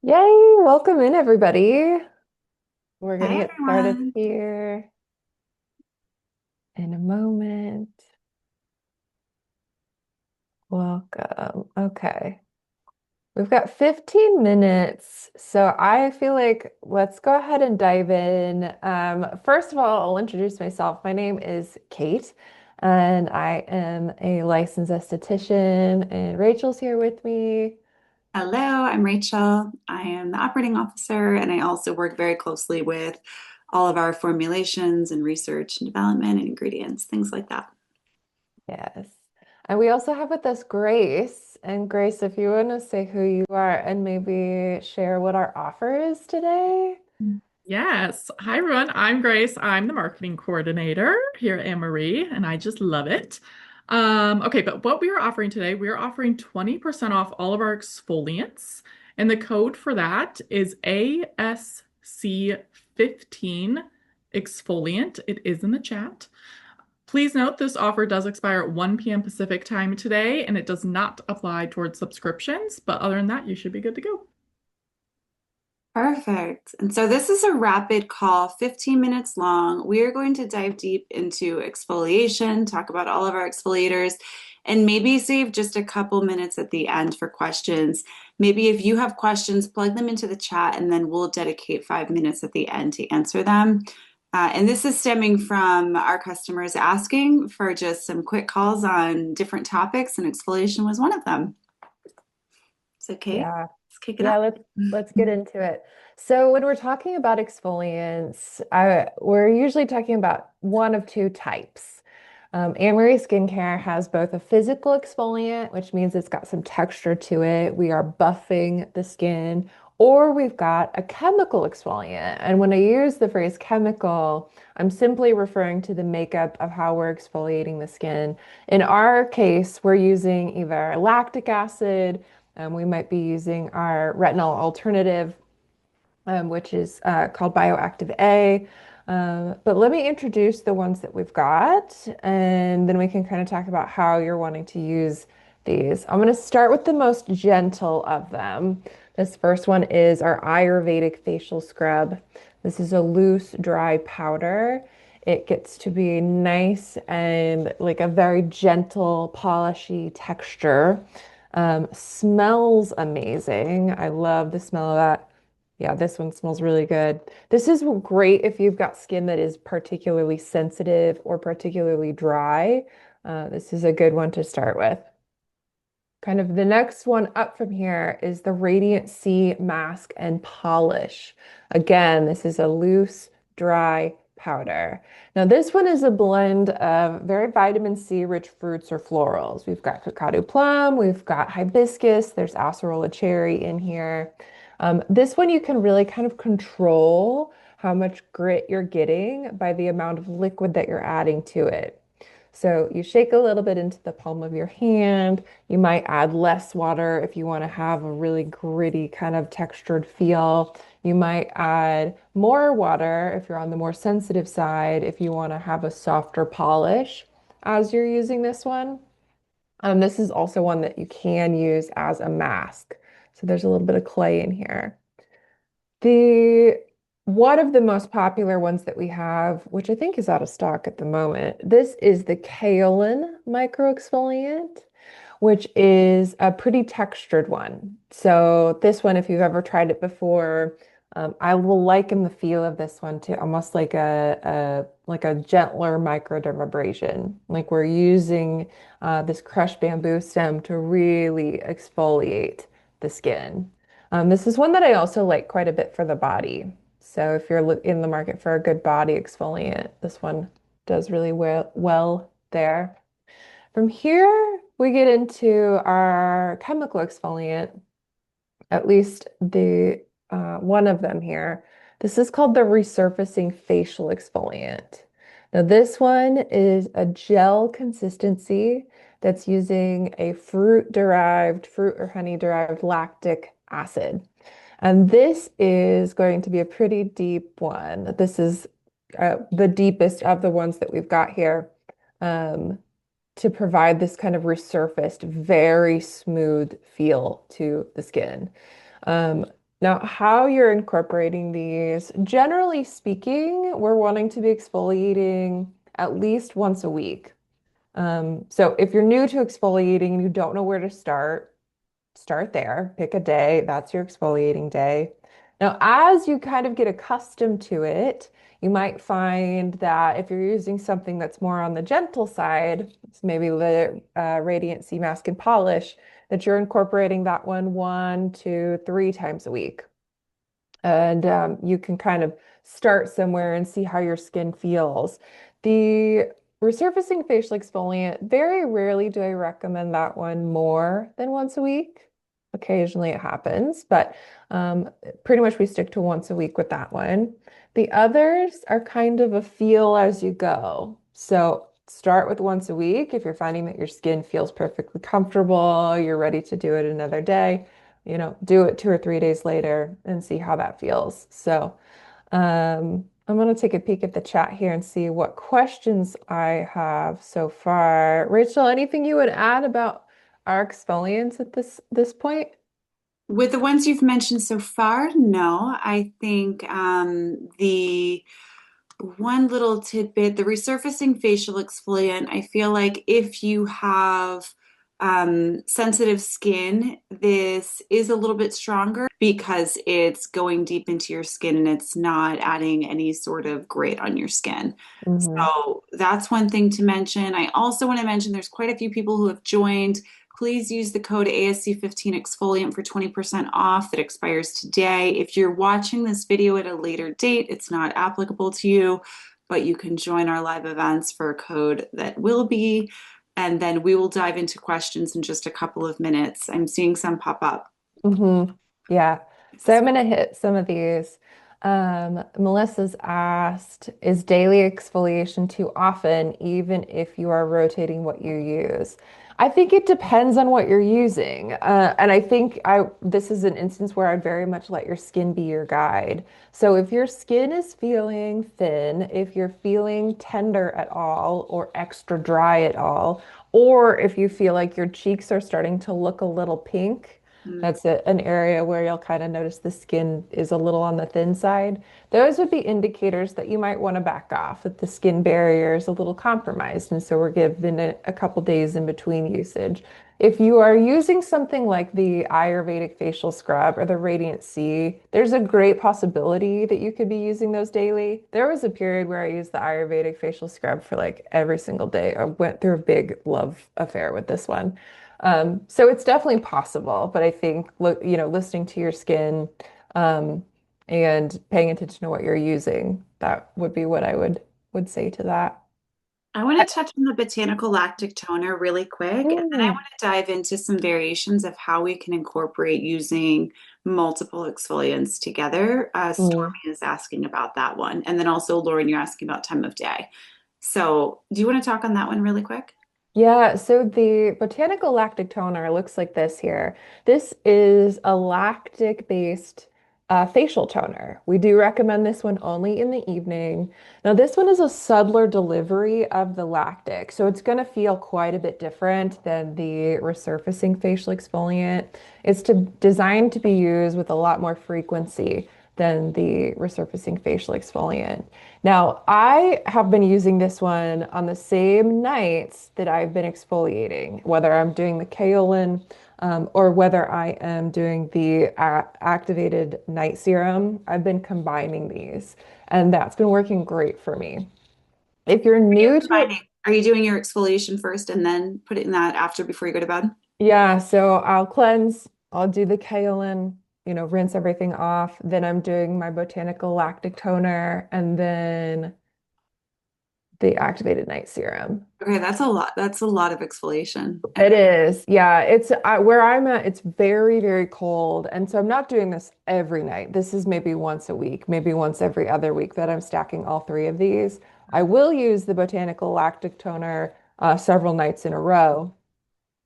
Yay! Welcome in, everybody. We're going to Hi, get started everyone. here in a moment. Welcome. Okay. We've got 15 minutes, so I feel like let's go ahead and dive in. First of all, I'll introduce myself. My name is Kate, and I am a licensed esthetician, and Rachel's here with me. Hello, I'm Rachel. I am the operating officer, and I also work very closely with all of our formulations and research and development and ingredients, things like that. Yes. And we also have with us Grace. And Grace, if you want to say who you are and maybe share what our offer is today. Yes. Hi, everyone. I'm Grace. I'm the marketing coordinator here at Anne-Marie, and I just love it. Okay, but what we are offering today, we are offering 20% off all of our exfoliants, and the code for that is ASC15 exfoliant. It is in the chat. Please note this offer does expire at 1 p.m. Pacific time today, and it does not apply towards subscriptions, but other than that, you should be good to go. Perfect. And so this is a rapid call, 15 minutes long. We are going to dive deep into exfoliation, talk about all of our exfoliators, and maybe save just a couple minutes at the end for questions. Maybe if you have questions, plug them into the chat, and then we'll dedicate 5 minutes at the end to answer them. And this is stemming from our customers asking for just some quick calls on different topics, and exfoliation was one of them. It's okay. Yeah. Let's kick it Yeah, off. let's get into it. So when we're talking about exfoliants, we're usually talking about one of two types. Amory Skincare has both a physical exfoliant, which means it's got some texture to it. We are buffing the skin, or we've got a chemical exfoliant. And when I use the phrase chemical, I'm simply referring to the makeup of how we're exfoliating the skin. In our case, we're using either lactic acid. We might be using our retinol alternative, which is called Bioactive A. But let me introduce the ones that we've got, and then we can kind of talk about how you're wanting to use these. I'm going to start with the most gentle of them. This first one is our Ayurvedic facial scrub. This is a loose, dry powder. It gets to be nice and like a very gentle, polishy texture. Smells amazing. I love the smell of that. Yeah, this one smells really good. This is great if you've got skin that is particularly sensitive or particularly dry. This is a good one to start with. Kind of the next one up from here is the Radiant C Mask and Polish. Again, this is a loose, dry powder. Now, this one is a blend of very vitamin C rich fruits or florals. We've got cacao plum, we've got hibiscus, there's acerola cherry in here. This one you can really kind of control how much grit you're getting by the amount of liquid that you're adding to it. So you shake a little bit into the palm of your hand. You might add less water if you want to have a really gritty kind of textured feel. You might add more water if you're on the more sensitive side, if you want to have a softer polish as you're using this one. This is also one that you can use as a mask. So there's a little bit of clay in here. The one of the most popular ones that we have, which I think is out of stock at the moment, this is the kaolin micro exfoliant, which is a pretty textured one. So this one, if you've ever tried it before, I will liken the feel of this one to almost like a gentler microdermabrasion. Like we're using this crushed bamboo stem to really exfoliate the skin. This is one that I also like quite a bit for the body. So if you're in the market for a good body exfoliant, this one does really well there. From here, we get into our chemical exfoliant, at least the one of them here. This is called the resurfacing facial exfoliant. Now, this one is a gel consistency that's using a fruit or honey derived lactic acid. And this is going to be a pretty deep one. This is the deepest of the ones that we've got here. To provide this kind of resurfaced, very smooth feel to the skin. Um, Now, how you're incorporating these, generally speaking, we're wanting to be exfoliating at least once a week. So if you're new to exfoliating and you don't know where to start there. Pick a day. That's your exfoliating day. Now, as you kind of get accustomed to it, you might find that if you're using something that's more on the gentle side, it's maybe the Radiant Sea Mask and Polish, that you're incorporating that one to three times a week. And you can kind of start somewhere and see how your skin feels. The resurfacing facial exfoliant, very rarely do I recommend that one more than once a week. Occasionally it happens, but pretty much we stick to once a week with that one. The others are kind of a feel as you go. So start with once a week. If you're finding that your skin feels perfectly comfortable, you're ready to do it another day, do it 2 or 3 days later and see how that feels. So, I'm going to take a peek at the chat here and see what questions I have so far. Rachel, anything you would add about our exfoliants at this point? With the ones you've mentioned so far, no. I think the one little tidbit, the resurfacing facial exfoliant, I feel like if you have sensitive skin, this is a little bit stronger because it's going deep into your skin and it's not adding any sort of grate on your skin. Hmm. So that's one thing to mention. I also want to mention there's quite a few people who have joined. Please use the code ASC15 exfoliant for 20% off that expires today. If you're watching this video at a later date, it's not applicable to you, but you can join our live events for a code that will be. And then we will dive into questions in just a couple of minutes. I'm seeing some pop up. Hmm. Yeah. So I'm going to hit some of these. Melissa's asked, is daily exfoliation too often, even if you are rotating what you use? I think it depends on what you're using. And I think this is an instance where I'd very much let your skin be your guide. So if your skin is feeling thin, if you're feeling tender at all or extra dry at all, or if you feel like your cheeks are starting to look a little pink, Mm. that's an area where you'll kind of notice the skin is a little on the thin side. Those would be indicators that you might want to back off, that the skin barrier is a little compromised. And so we're given a couple days in between usage. If you are using something like the Ayurvedic facial scrub or the Radiant Sea, there's a great possibility that you could be using those daily. There was a period where I used the Ayurvedic facial scrub for like every single day. I went through a big love affair with this one. So it's definitely possible, but I think listening to your skin, um, and paying attention to what you're using, that would be what I would say to that. I want to touch on the botanical lactic toner really quick, and then I Mm, want to dive into some variations of how we can incorporate using multiple exfoliants together. Stormy mm. is asking about that one, and then also Lauren, you're asking about time of day. So, do you want to talk on that one really quick? Yeah, so the botanical lactic toner looks like this here. This is a lactic-based facial toner. We do recommend this one only in the evening. Now, this one is a subtler delivery of the lactic, so it's going to feel quite a bit different than the resurfacing facial exfoliant. Designed to be used with a lot more frequency than the resurfacing facial exfoliant. Now, I have been using this one on the same nights that I've been exfoliating, whether I'm doing the kaolin, or whether I am doing the activated night serum. I've been combining these, and that's been working great for me. If you're You're new to it, combining. Are you doing your exfoliation first and then putting that after before you go to bed? yeah, so I'll cleanse, I'll do the kaolin, rinse everything off. Then I'm doing my botanical lactic toner, and then the activated night serum. Okay, that's a lot. That's a lot of exfoliation. It Okay. is. Yeah, where I'm at, it's very, very cold. And so I'm not doing this every night. This is maybe once a week, maybe once every other week that I'm stacking all three of these. I will use the botanical lactic toner several nights in a row.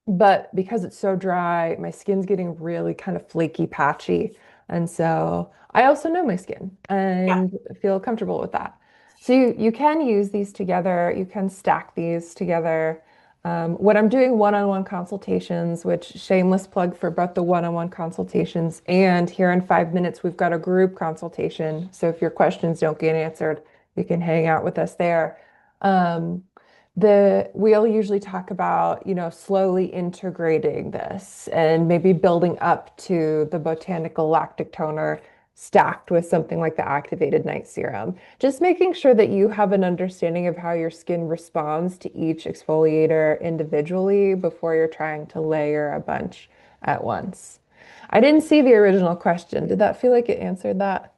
But because it's so dry, my skin's getting really kind of flaky, patchy. And so I also know my skin and feel comfortable with that. So you can use these together. You can stack these together. When I'm doing one-on-one consultations, which shameless plug for both the one-on-one consultations and here in 5 minutes, we've got a group consultation. So if your questions don't get answered, you can hang out with us there. Um, we'll usually talk about, slowly integrating this and maybe building up to the botanical lactic toner stacked with something like the activated night serum. Just making sure that you have an understanding of how your skin responds to each exfoliator individually before you're trying to layer a bunch at once. I didn't see the original question. Did that feel like it answered that?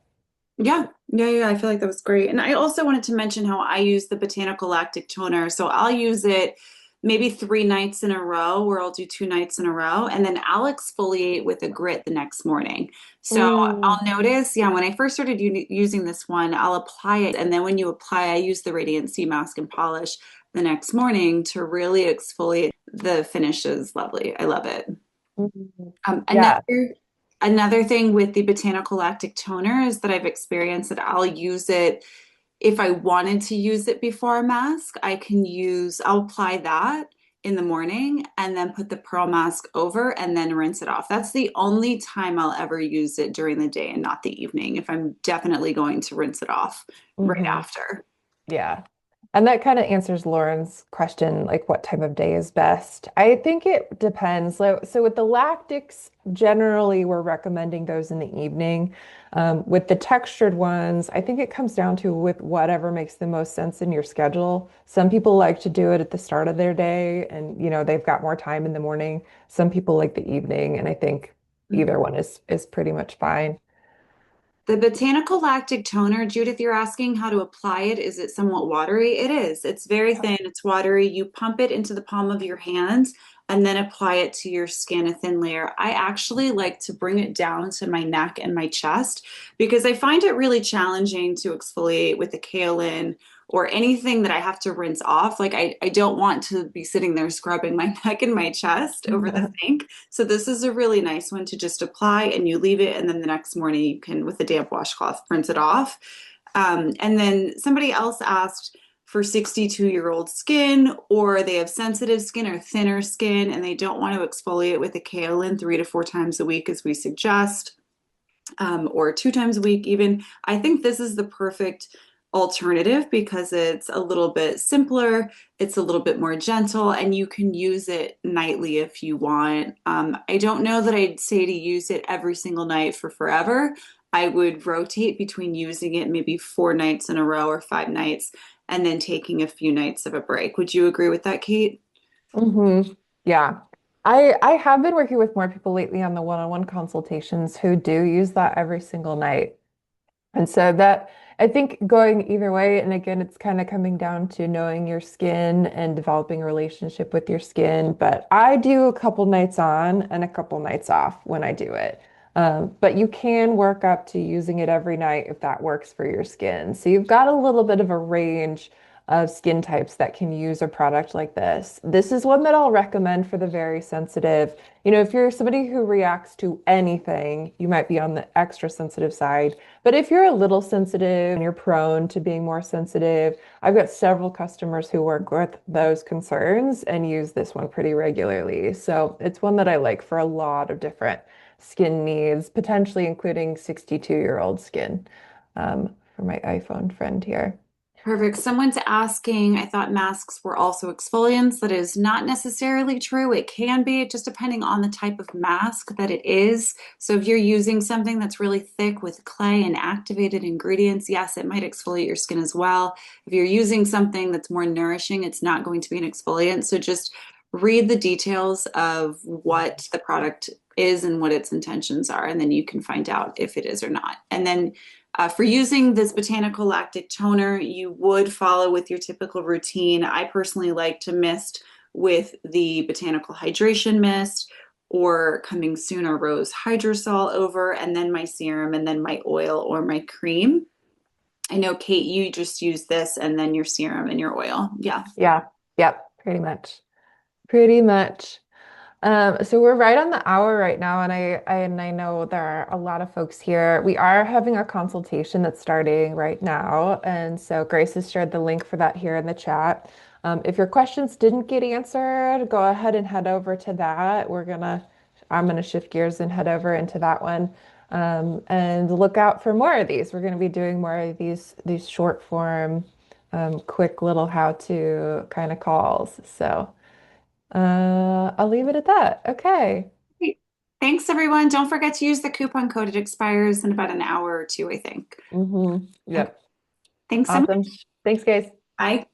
Yeah. I feel like that was great. And I also wanted to mention how I use the botanical lactic toner. So I'll use it maybe 3 nights in a row, or I'll do 2 nights in a row, and then I'll exfoliate with a grit the next morning. So Mm, I'll notice, yeah, when I first started using this one, I'll apply it. And then when you apply, I use the Radiant Sea Mask and Polish the next morning to really exfoliate. The finish is lovely. I love it. mm. Um, Yeah. another another thing with the botanical lactic toner is that I've experienced that I'll use it if I wanted to use it before a mask. I'll apply that in the morning and then put the pearl mask over and then rinse it off. That's the only time I'll ever use it during the day and not the evening if I'm definitely going to rinse it off right Hmm. after. Yeah. And that kind of answers Lauren's question, like what time of day is best. I think it depends. So with the lactics, generally we're recommending those in the evening. With the textured ones, I think it comes down to with whatever makes the most sense in your schedule. Some people like to do it at the start of their day and they've got more time in the morning. Some people like the evening, and I think either one is pretty much fine. The botanical lactic toner, Judith, you're asking how to apply it. Is it somewhat watery? It is. It's very thin, it's watery. You pump it into the palm of your hands and then apply it to your skin, a thin layer. I actually like to bring it down to my neck and my chest because I find it really challenging to exfoliate with a kaolin or anything that I have to rinse off. Like I don't want to be sitting there scrubbing my neck and my chest over the sink. So this is a really nice one to just apply and you leave it, and then the next morning you can, with a damp washcloth, rinse it off. And then somebody else asked for 62-year-old skin, or they have sensitive skin or thinner skin, and they don't want to exfoliate with a kaolin 3 to 4 times a week, as we suggest, or 2 times a week even. I think this is the perfect alternative because it's a little bit simpler, it's a little bit more gentle, and you can use it nightly if you want. I don't know that I'd say to use it every single night for forever. I would rotate between using it maybe 4 nights in a row or 5 nights and then taking a few nights of a break. Would you agree with that, Kate? Hmm. Yeah. I have been working with more people lately on the one-on-one consultations who do use that every single night. And so that I think going either way, and again, it's kind of coming down to knowing your skin and developing a relationship with your skin. But I do a couple nights on and a couple nights off when I do it. But you can work up to using it every night if that works for your skin. So you've got a little bit of a range of skin types that can use a product like this. This is one that I'll recommend for the very sensitive. If you're somebody who reacts to anything, you might be on the extra sensitive side. But if you're a little sensitive and you're prone to being more sensitive, I've got several customers who work with those concerns and use this one pretty regularly. So it's one that I like for a lot of different skin needs, potentially including 62-year-old skin, for my iPhone friend here. Perfect. Someone's asking, I thought masks were also exfoliants. That is not necessarily true. It can be, just depending on the type of mask that it is. So if you're using something that's really thick with clay and activated ingredients, yes, it might exfoliate your skin as well. If you're using something that's more nourishing, it's not going to be an exfoliant. So just read the details of what the product is and what its intentions are, and then you can find out if it is or not. And then for using this botanical lactic toner, you would follow with your typical routine. I personally like to mist with the botanical hydration mist or coming soon or rose hydrosol over, and then my serum, and then my oil or my cream. I know, Kate, you just use this and then your serum and your oil. Yeah. Yeah, yep, pretty much. Pretty much. So we're right on the hour right now, and I know there are a lot of folks here. We are having a consultation that's starting right now, and so Grace has shared the link for that here in the chat. If your questions didn't get answered, go ahead and head over to that. I'm gonna shift gears and head over into that one. And look out for more of these. We're gonna be doing more of these short form, quick little how-to kind of calls. So I'll leave it at that. Okay. Great. Thanks, everyone. Don't forget to use the coupon code. It expires in about an hour or two, I think. Okay. Yep. Thanks so Awesome. much. Thanks, guys. Bye.